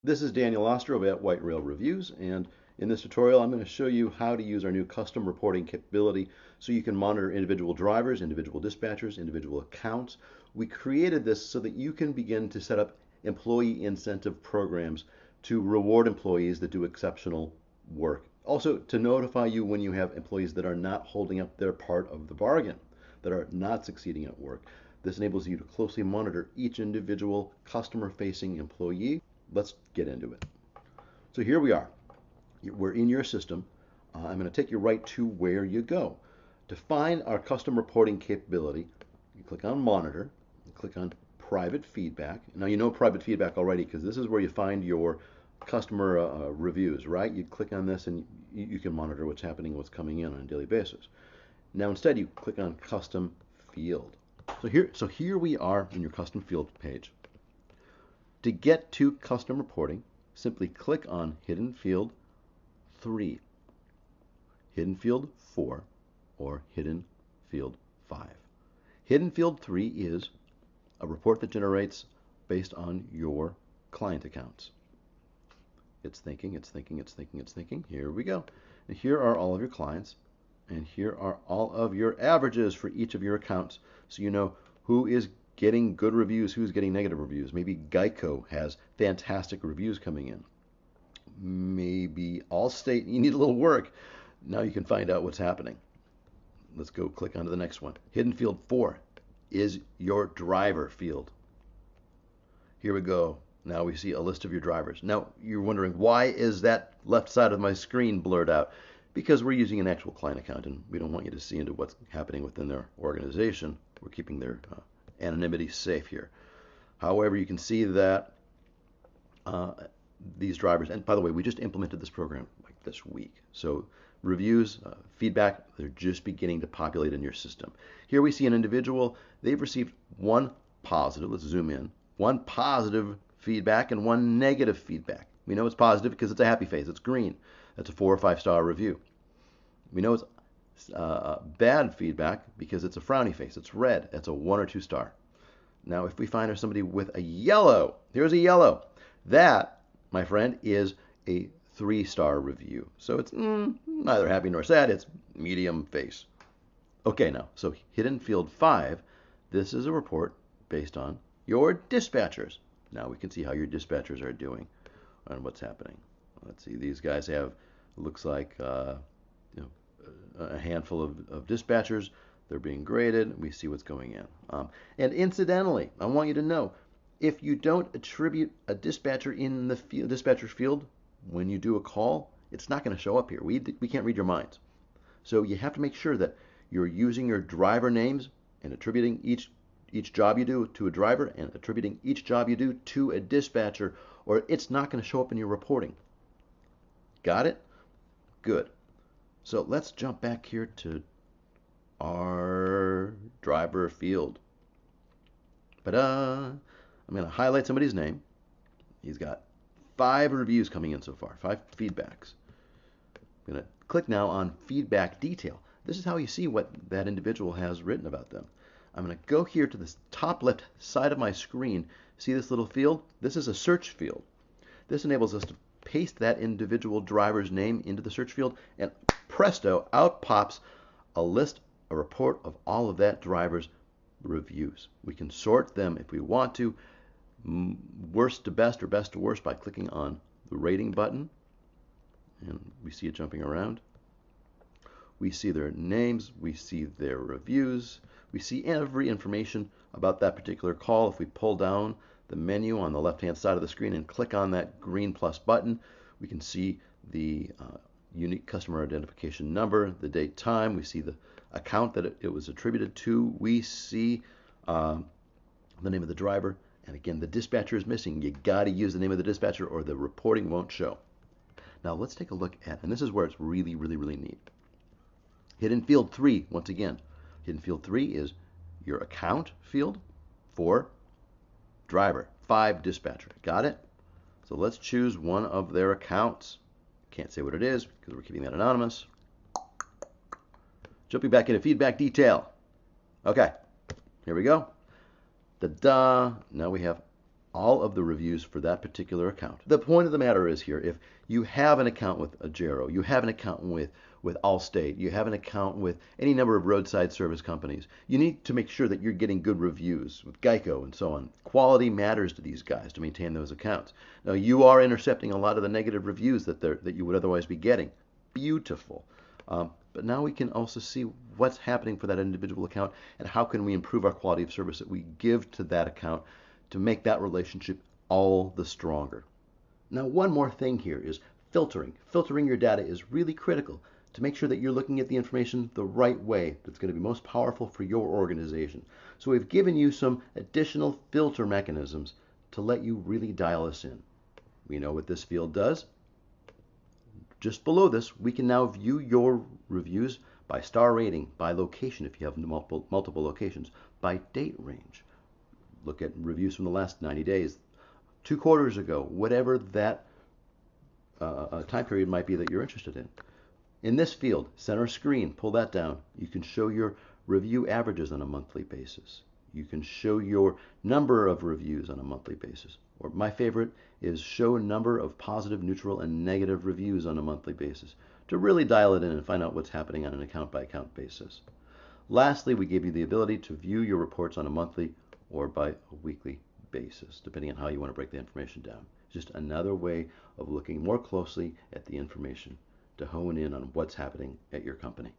This is Daniel Ostrow at Whiterail Reviews, and in this tutorial I'm going to show you how to use our new custom reporting capability so you can monitor individual drivers, individual dispatchers, individual accounts. We created this so that you can begin to set up employee incentive programs to reward employees that do exceptional work. Also to notify you when you have employees that are not holding up their part of the bargain, that are not succeeding at work. This enables you to closely monitor each individual customer-facing employee. Let's get into it. So here we are. We're in your system. I'm going to take you right to where you go. To find our custom reporting capability, you click on Monitor, you click on Private Feedback. Now you know private feedback already because this is where you find your customer reviews, right? You click on this and you can monitor what's happening, what's coming in on a daily basis. Now instead you click on Custom Field. So here we are in your custom field page. To get to custom reporting, simply click on Hidden Field 3, Hidden Field 4, or Hidden Field 5. Hidden Field 3 is a report that generates based on your client accounts. It's thinking, it's thinking, it's thinking, it's thinking. Here we go. And here are all of your clients, and here are all of your averages for each of your accounts, so you know who is getting good reviews, who's getting negative reviews. Maybe Geico has fantastic reviews coming in. Maybe Allstate, you need a little work. Now you can find out what's happening. Let's go click onto the next one. Hidden Field 4 is your driver field. Here we go. Now we see a list of your drivers. Now you're wondering, why is that left side of my screen blurred out? Because we're using an actual client account and we don't want you to see into what's happening within their organization. We're keeping their anonymity safe here. However, you can see that these drivers, and by the way, we just implemented this program like this week. So reviews, feedback, they're just beginning to populate in your system. Here we see an individual, they've received one positive, let's zoom in, one positive feedback and one negative feedback. We know it's positive because it's a happy face, it's green. That's a 4 or 5 star review. We know it's bad feedback because it's a frowny face. It's red. That's a 1 or 2 star. Now, if we find somebody with a yellow, here's a yellow. That, my friend, is a 3-star review. So it's neither happy nor sad. It's medium face. Okay, now, so Hidden Field 5, this is a report based on your dispatchers. Now we can see how your dispatchers are doing and what's happening. Let's see, these guys have, looks like, a handful of dispatchers. They're being graded. We see what's going in. And incidentally, I want you to know, if you don't attribute a dispatcher in the dispatcher field when you do a call, it's not going to show up here. We can't read your minds. So you have to make sure that you're using your driver names and attributing each job you do to a driver and attributing each job you do to a dispatcher, or it's not going to show up in your reporting. Got it? Good. So let's jump back here to our driver field. I'm going to highlight somebody's name. He's got 5 reviews coming in so far, 5 feedbacks. I'm going to click now on feedback detail. This is how you see what that individual has written about them. I'm going to go here to the top left side of my screen. See this little field? This is a search field. This enables us to paste that individual driver's name into the search field, and presto, out pops a list, a report of all of that driver's reviews. We can sort them if we want to, worst to best or best to worst, by clicking on the rating button, and we see it jumping around. We see their names, we see their reviews, we see every information about that particular call. If we pull down the menu on the left-hand side of the screen and click on that green plus button, we can see the unique customer identification number, the date, time. We see the account that it was attributed to. We see the name of the driver. And again, the dispatcher is missing. You got to use the name of the dispatcher or the reporting won't show. Now let's take a look at, and this is where it's really, really, really neat. Hidden Field 3, once again. Hidden Field 3 is your account field for driver, 5 dispatcher. Got it? So let's choose one of their accounts. Can't say what it is because we're keeping that anonymous. Jumping back into feedback detail. Okay, here we go. Da-da. Now we have all of the reviews for that particular account. The point of the matter is here, if you have an account with Ajero, you have an account with Allstate, you have an account with any number of roadside service companies, you need to make sure that you're getting good reviews with Geico and so on. Quality matters to these guys to maintain those accounts. Now, you are intercepting a lot of the negative reviews that you would otherwise be getting. Beautiful. But now we can also see what's happening for that individual account and how can we improve our quality of service that we give to that account to make that relationship all the stronger. Now, one more thing here is filtering. Filtering your data is really critical to make sure that you're looking at the information the right way that's going to be most powerful for your organization. So we've given you some additional filter mechanisms to let you really dial us in. We know what this field does. Just below this, we can now view your reviews by star rating, by location if you have multiple locations, by date range. Look at reviews from the last 90 days, 2 quarters ago, whatever that time period might be that you're interested in. In this field, center screen, pull that down. You can show your review averages on a monthly basis. You can show your number of reviews on a monthly basis. Or my favorite is show a number of positive, neutral, and negative reviews on a monthly basis to really dial it in and find out what's happening on an account-by-account basis. Lastly, we give you the ability to view your reports on a monthly or by a weekly basis, depending on how you want to break the information down. Just another way of looking more closely at the information to hone in on what's happening at your company.